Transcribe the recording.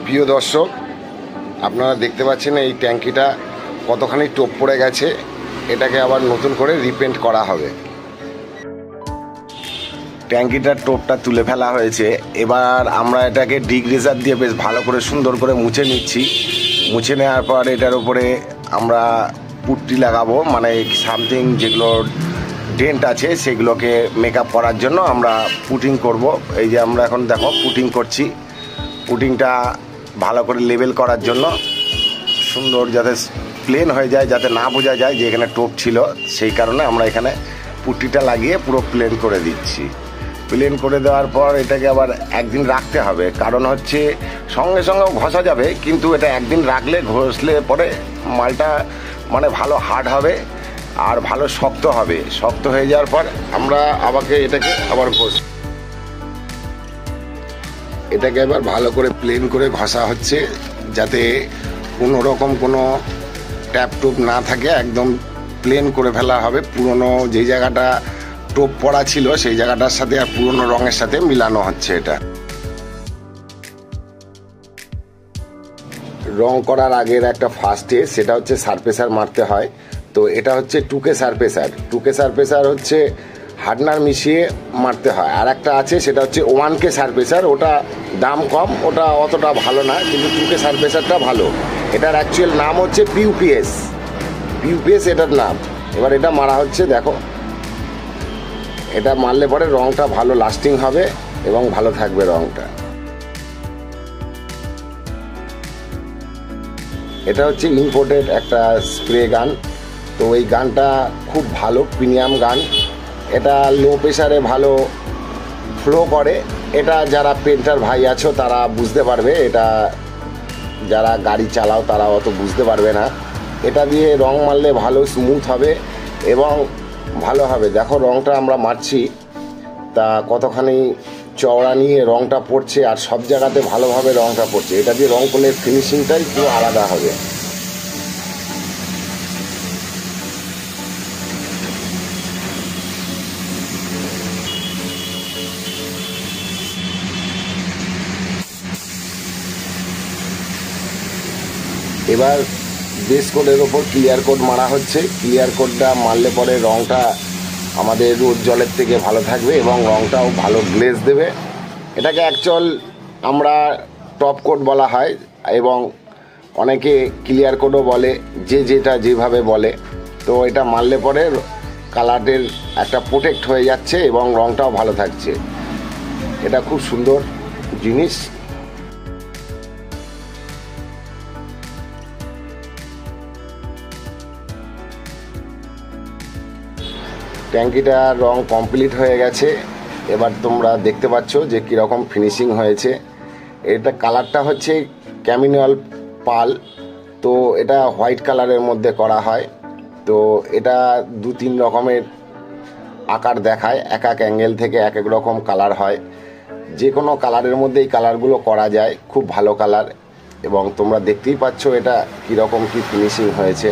প্রিয় দর্শক, আপনারা দেখতে পাচ্ছেন এই ট্যাঙ্কিটা কতখানি টোপ পড়ে গেছে। এটাকে আবার নতুন করে রিপেন্ট করা হবে। ট্যাঙ্কিটার টোপটা তুলে ফেলা হয়েছে। এবার আমরা এটাকে ডিগ্রেজার দিয়ে বেশ ভালো করে সুন্দর করে মুছে নিচ্ছি। মুছে নেওয়ার পর এটার উপরে আমরা পুট্টি লাগাবো, মানে সামথিং যেগুলো ডেন্ট আছে সেগুলোকে মেকআপ করার জন্য আমরা পুটিং করব। এই যে আমরা এখন দেখো পুটিং করছি। পুটিংটা ভালো করে লেবেল করার জন্য, সুন্দর যাতে প্লেন হয়ে যায়, যাতে না বোঝা যায় যে এখানে টোপ ছিল, সেই কারণে আমরা এখানে পুট্টিটা লাগিয়ে পুরো প্লেন করে দিচ্ছি। প্লেন করে দেওয়ার পর এটাকে আবার একদিন রাখতে হবে, কারণ হচ্ছে সঙ্গে সঙ্গেও ঘষা যাবে, কিন্তু এটা একদিন রাখলে ঘষলে পরে মালটা মানে ভালো হার্ড হবে আর ভালো শক্ত হবে। শক্ত হয়ে যাওয়ার পর আমরা এটাকে আবার এটাকে এবার ভালো করে প্লেন করে ঘষা হচ্ছে, যাতে কোনো রকম কোনো ট্যাপ টোপ না থাকে। একদম প্লেন করে ফেলা হবে। পুরনো যেই জায়গাটা টোপ পড়া ছিল সেই জায়গাটার সাথে আর পুরনো রঙের সাথে মিলানো হচ্ছে। এটা রং করার আগের একটা ফার্স্টে সেটা হচ্ছে সারফেসার মারতে হয়। তো এটা হচ্ছে 2K সারফেসার। 2K সারফেসার হচ্ছে হার্ডনার মিশিয়ে মারতে হয়। আর একটা আছে সেটা হচ্ছে 1K সারফেসার, ওটা দাম কম, ওটা অতটা ভালো না, কিন্তু 2K সারফেসারটা ভালো। এটার অ্যাকচুয়াল নাম হচ্ছে পিউপিএস। পিউপিএস এটার নাম। এবার এটা মারা হচ্ছে। দেখো, এটা মারলে পরে রংটা ভালো লাস্টিং হবে এবং ভালো থাকবে রংটা। এটা হচ্ছে ইম্পোর্টেড একটা স্প্রে গান। তো এই গানটা খুব ভালো, প্রিমিয়াম গান। এটা লো প্রেশারে ভালো ফ্লো করে। এটা যারা পেন্টার ভাই আছো তারা বুঝতে পারবে, এটা যারা গাড়ি চালাও তারা অত বুঝতে পারবে না। এটা দিয়ে রং মারলে ভালো স্মুথ হবে এবং ভালো হবে। দেখো রংটা আমরা মারছি, তা কতখানি চওড়া নিয়ে রংটা পড়ছে, আর সব জায়গাতে ভালোভাবে রংটা পড়ছে। এটা দিয়ে রং করলে ফিনিশিংটাই পুরো আলাদা হবে। এবার বেস কোডের ওপর ক্লিয়ার কোড মারা হচ্ছে। ক্লিয়ার কোডটা মারলে পরে রংটা আমাদের রোদ জলের থেকে ভালো থাকবে এবং রংটাও ভালো গ্লেজ দেবে। এটাকে অ্যাকচুয়াল আমরা টপ কোড বলা হয় এবং অনেকে ক্লিয়ার কোডও বলে, যে যেটা যেভাবে বলে। তো এটা মারলে পরে কালারের একটা প্রোটেক্ট হয়ে যাচ্ছে এবং রংটাও ভালো থাকছে। এটা খুব সুন্দর জিনিস। ট্যাঙ্কিটার রং কমপ্লিট হয়ে গেছে। এবার তোমরা দেখতে পাচ্ছ যে কীরকম ফিনিশিং হয়েছে। এটা কালারটা হচ্ছে ক্যামিনাল পাল। তো এটা হোয়াইট কালারের মধ্যে করা হয়। তো এটা 2-3 রকমের আকার দেখায়, এক এক অ্যাঙ্গেল থেকে এক এক রকম কালার হয়। যে কোনো কালারের মধ্যে এই কালারগুলো করা যায়, খুব ভালো কালার। এবং তোমরা দেখতেই পাচ্ছ এটা কীরকম কি ফিনিশিং হয়েছে।